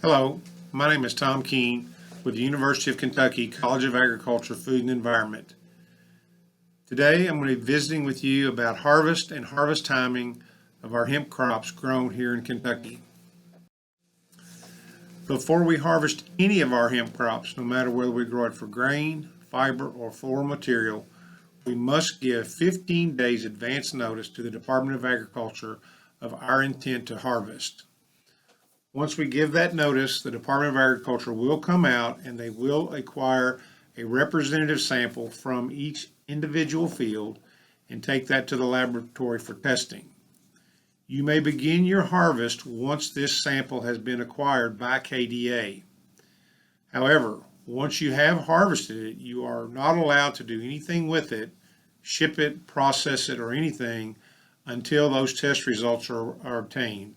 Hello, my name is Tom Keene with the University of Kentucky College of Agriculture, Food and Environment. Today I'm going to be visiting with you about harvest and harvest timing of our hemp crops grown here in Kentucky. Before we harvest any of our hemp crops, no matter whether we grow it for grain, fiber, or floral material, we must give 15 days advance notice to the Department of Agriculture of our intent to harvest. Once we give that notice, the Department of Agriculture will come out and they will acquire a representative sample from each individual field and take that to the laboratory for testing. You may begin your harvest once this sample has been acquired by KDA. However, once you have harvested it, you are not allowed to do anything with it, ship it, process it, or anything until those test results are obtained.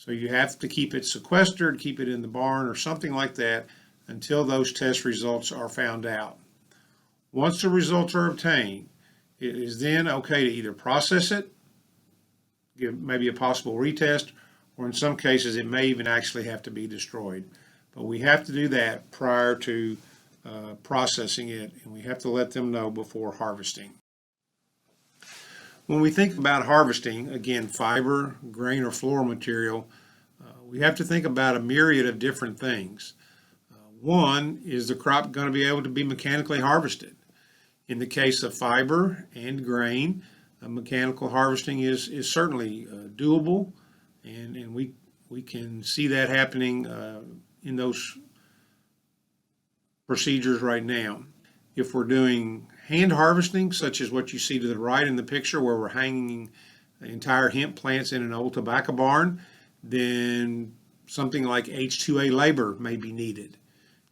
So you have to keep it sequestered, keep it in the barn or something like that until those test results are found out. Once the results are obtained, it is then okay to either process it, give maybe a possible retest, or in some cases it may even actually have to be destroyed. But we have to do that prior to processing it, and we have to let them know before harvesting. When we think about harvesting, again, fiber, grain, or floral material, we have to think about a myriad of different things. One, is the crop going to be able to be mechanically harvested? In the case of fiber and grain, mechanical harvesting is certainly doable, and we can see that happening in those procedures right now. If we're doing hand harvesting, such as what you see to the right in the picture where we're hanging entire hemp plants in an old tobacco barn, then something like H2A labor may be needed,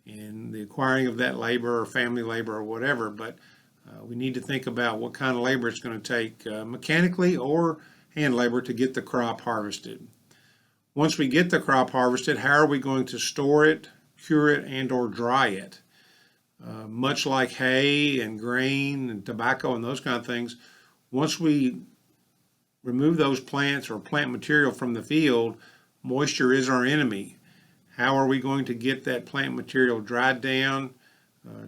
and the acquiring of that labor or family labor or whatever. But we need to think about what kind of labor it's going to take, mechanically or hand labor, to get the crop harvested. Once we get the crop harvested, how are we going to store it, cure it, and or dry it? Much like hay and grain and tobacco and those kind of things, once we remove those plants or plant material from the field, moisture is our enemy. How are we going to get that plant material dried down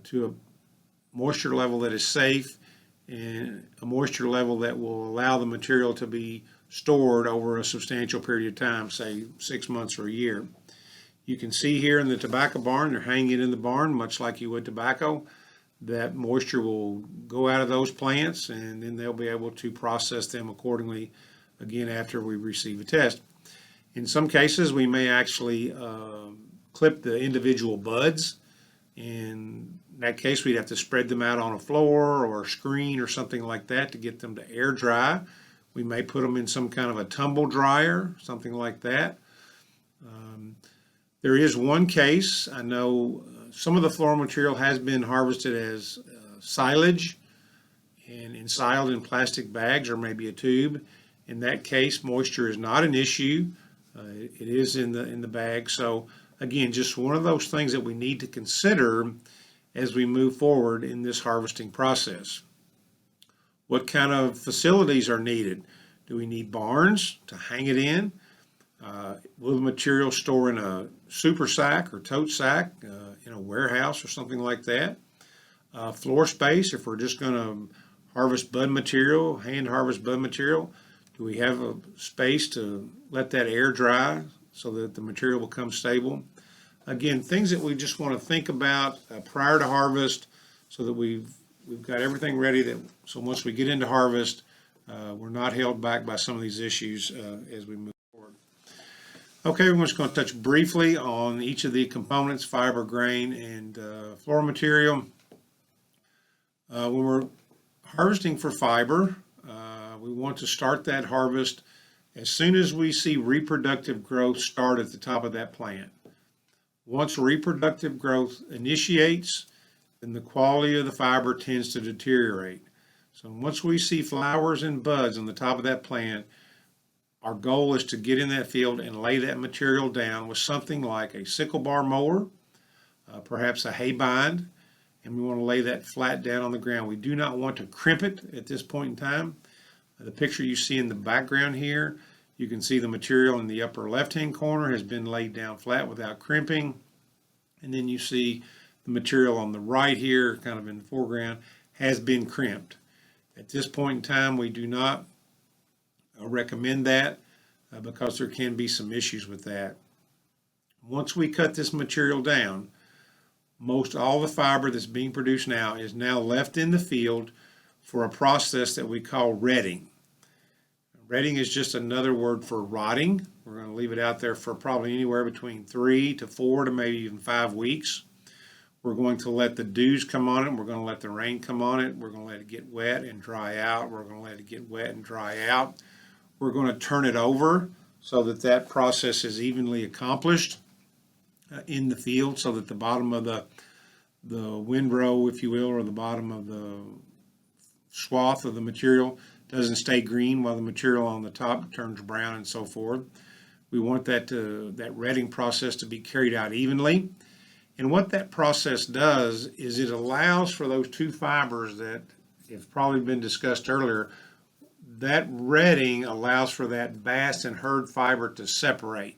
to a moisture level that is safe and a moisture level that will allow the material to be stored over a substantial period of time, say 6 months or a year? You can see here in the tobacco barn, they're hanging it in the barn much like you would tobacco. That moisture will go out of those plants, and then they'll be able to process them accordingly again after we receive a test. In some cases, we may actually clip the individual buds. In that case, we'd have to spread them out on a floor or a screen or something like that to get them to air dry. We may put them in some kind of a tumble dryer, something like that. There is one case, I know some of the floral material has been harvested as silage and ensiled in plastic bags or maybe a tube. In that case, moisture is not an issue. It is in the bag. So again, just one of those things that we need to consider as we move forward in this harvesting process. What kind of facilities are needed? Do we need barns to hang it in? Will the material store in a super sack or tote sack in a warehouse or something like that? Floor space, if we're just going to harvest bud material, hand harvest bud material, do we have a space to let that air dry so that the material becomes stable? Again, things that we just want to think about prior to harvest so that we've got everything ready, so once we get into harvest, we're not held back by some of these issues as we move forward. Okay, we're just going to touch briefly on each of the components: fiber, grain, and floral material. When we're harvesting for fiber, we want to start that harvest as soon as we see reproductive growth start at the top of that plant. Once reproductive growth initiates, then the quality of the fiber tends to deteriorate. So once we see flowers and buds on the top of that plant, our goal is to get in that field and lay that material down with something like a sickle bar mower, perhaps a hay bind, and we want to lay that flat down on the ground. We do not want to crimp it at this point in time. The picture you see in the background here You can see the material in the upper left-hand corner has been laid down flat without crimping. And then you see the material on the right here, kind of in the foreground, has been crimped. At this point in time, we do not recommend that because there can be some issues with that. Once we cut this material down, most all the fiber that's being produced now is now left in the field for a process that we call retting. Retting is just another word for rotting. We're going to leave it out there for probably anywhere between 3 to 4 to maybe even 5 weeks. We're going to let the dews come on it. We're going to let the rain come on it. We're going to let it get wet and dry out. We're going to let it get wet and dry out. We're going to turn it over so that that process is evenly accomplished in the field, so that the bottom of the windrow, if you will, or the bottom of the swath of the material doesn't stay green while the material on the top turns brown and so forth. We want that retting process to be carried out evenly. And what that process does is it allows for those two fibers that have probably been discussed earlier. That retting allows for that bast and hurd fiber to separate.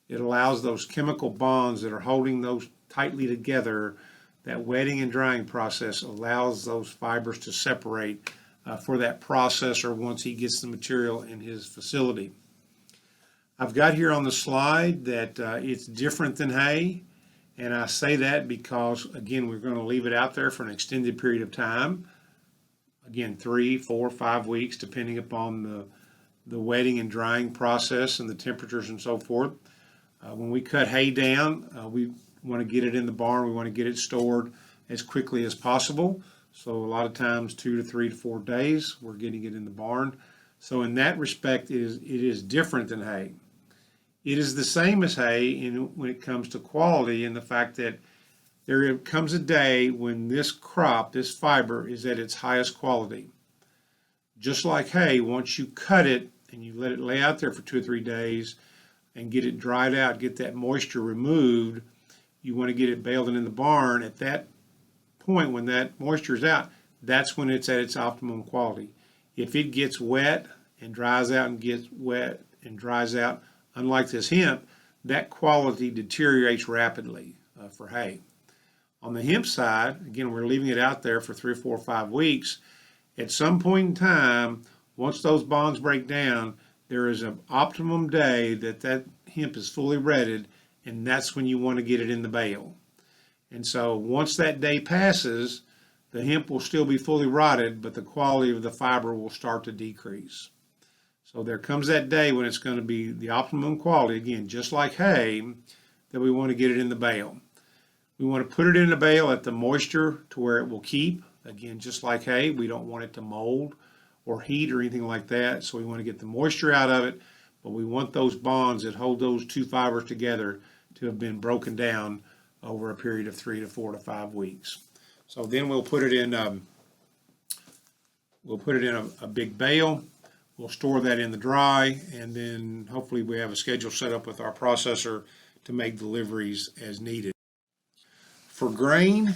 It allows those chemical bonds that are holding those tightly together. That wetting and drying process allows those fibers to separate for that processor once he gets the material in his facility. I've got here on the slide that it's different than hay, and I say that because, again, we're going to leave it out there for an extended period of time. Again, 3, 4, 5 weeks, depending upon the wetting and drying process and the temperatures and so forth. When we cut hay down, we want to get it in the barn. We want to get it stored as quickly as possible. So a lot of times 2 to 3 to 4 days, we're getting it in the barn. So in that respect, it is different than hay. It is the same as hay when it comes to quality, and the fact that there comes a day when this crop, this fiber, is at its highest quality. Just like hay, once you cut it and you let it lay out there for 2 or 3 days and get it dried out, get that moisture removed, you want to get it baled in the barn. At that point, when that moisture is out, that's when it's at its optimum quality. If it gets wet and dries out and gets wet and dries out, unlike this hemp, that quality deteriorates rapidly for hay. On the hemp side, again, we're leaving it out there for 3 or 4 or 5 weeks. At some point in time, once those bonds break down, there is an optimum day that hemp is fully retted, and that's when you want to get it in the bale. And so once that day passes, the hemp will still be fully rotted, but the quality of the fiber will start to decrease. So there comes that day when it's going to be the optimum quality, again, just like hay, that we want to get it in the bale. We want to put it in the bale at the moisture to where it will keep. Again, just like hay, we don't want it to mold or heat or anything like that. So we want to get the moisture out of it, but we want those bonds that hold those two fibers together to have been broken down over a period of 3 to 4 to 5 weeks. So then we'll put it in a big bale. We'll store that in the dry, and then hopefully we have a schedule set up with our processor to make deliveries as needed. For grain,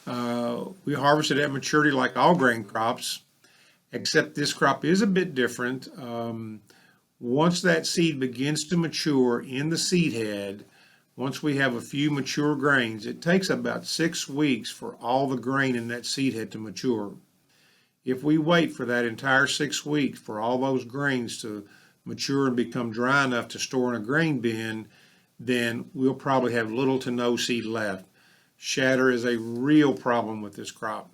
we harvest it at maturity like all grain crops, except this crop is a bit different. Once that seed begins to mature in the seed head, once we have a few mature grains, it takes about 6 weeks for all the grain in that seed head to mature. If we wait for that entire 6 weeks for all those grains to mature and become dry enough to store in a grain bin, then we'll probably have little to no seed left. Shatter is a real problem with this crop.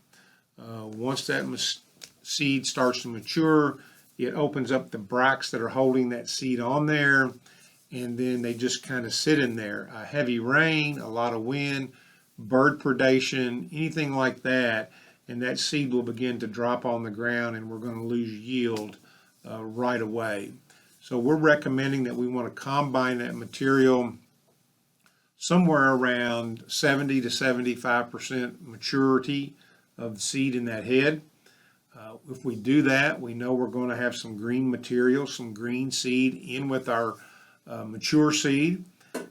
Once that seed starts to mature, it opens up the bracts that are holding that seed on there, and then they just kind of sit in there. A heavy rain, a lot of wind, bird predation, anything like that, and that seed will begin to drop on the ground, and we're going to lose yield right away. So we're recommending that we want to combine that material somewhere around 70 to 75% maturity of the seed in that head. If we do that, we know we're going to have some green material, some green seed in with our mature seed.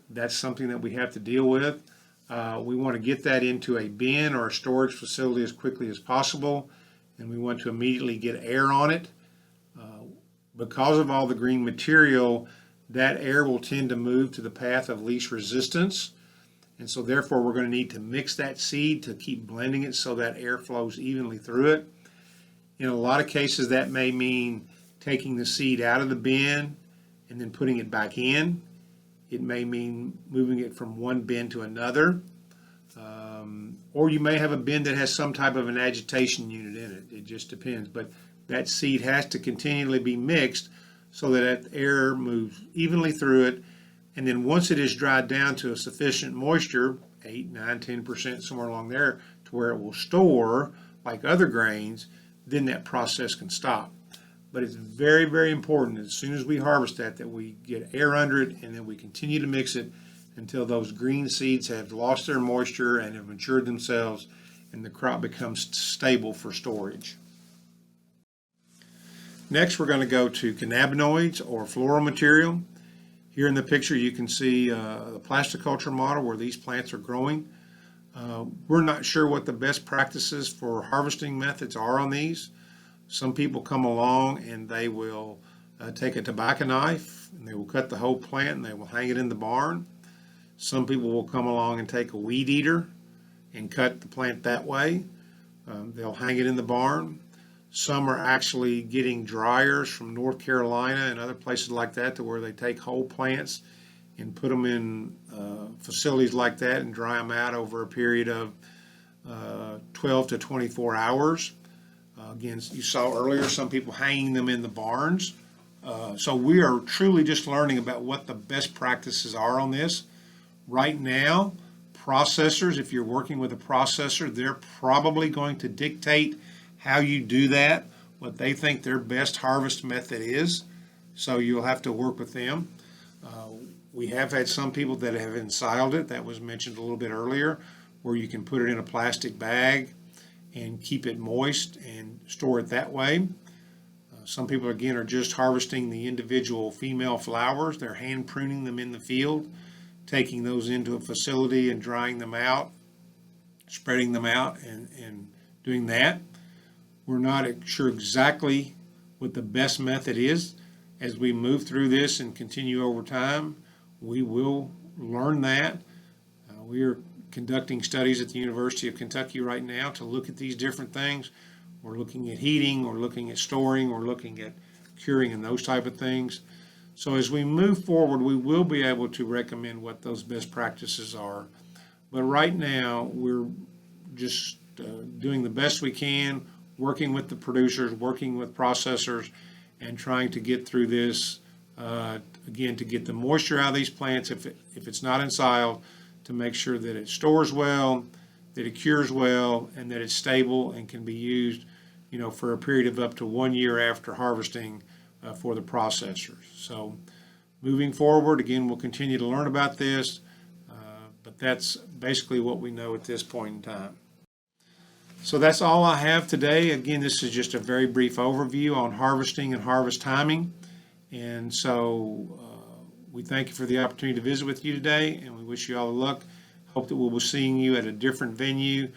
That's something that we have to deal with. We want to get that into a bin or a storage facility as quickly as possible, and we want to immediately get air on it. because of all the green material, that air will tend to move to the path of least resistance. And so therefore we're going to need to mix that seed to keep blending it so that air flows evenly through it. In a lot of cases that may mean taking the seed out of the bin and then putting it back in. It may mean moving it from one bin to another. Or you may have a bin that has some type of an agitation unit in it. It just depends. But that seed has to continually be mixed so that air moves evenly through it. And then once it is dried down to a sufficient moisture, 8, 9, 10%, somewhere along there, to where it will store like other grains, then that process can stop. But it's very, very important as soon as we harvest that we get air under it and then we continue to mix it until those green seeds have lost their moisture and have matured themselves and the crop becomes stable for storage. Next, we're going to go to cannabinoids or floral material. Here in the picture you can see the plasticulture model where these plants are growing. We're not sure what the best practices for harvesting methods are on these. Some people come along and they will take a tobacco knife and they will cut the whole plant and they will hang it in the barn. Some people will come along and take a weed eater and cut the plant that way. They'll hang it in the barn. Some are actually getting dryers from North Carolina and other places like that to where they take whole plants and put them in facilities like that and dry them out over a period of 12 to 24 hours. Again, you saw earlier some people hanging them in the barns. So we are truly just learning about what the best practices are on this. Right now, processors, if you're working with a processor, they're probably going to dictate how you do that, what they think their best harvest method is. So you'll have to work with them. We have had some people that have ensiled it, that was mentioned a little bit earlier, where you can put it in a plastic bag and keep it moist and store it that way. Some people, again, are just harvesting the individual female flowers. They're hand pruning them in the field, taking those into a facility and drying them out, spreading them out and doing that. We're not sure exactly what the best method is. As we move through this and continue over time, we will learn that. We are conducting studies at the University of Kentucky right now to look at these different things. We're looking at heating, we're looking at storing, we're looking at curing and those type of things. So as we move forward, we will be able to recommend what those best practices are. But right now, we're just doing the best we can, working with the producers, working with processors, and trying to get through this, again, to get the moisture out of these plants if it's not ensiled, to make sure that it stores well, that it cures well, and that it's stable and can be used, for a period of up to 1 year after harvesting for the processors. So moving forward, again, we'll continue to learn about this, but that's basically what we know at this point in time. So that's all I have today. Again, this is just a very brief overview on harvesting and harvest timing. And so we thank you for the opportunity to visit with you today, and we wish you all the luck. Hope that we'll be seeing you at a different venue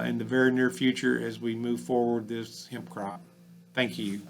in the very near future as we move forward this hemp crop. Thank you.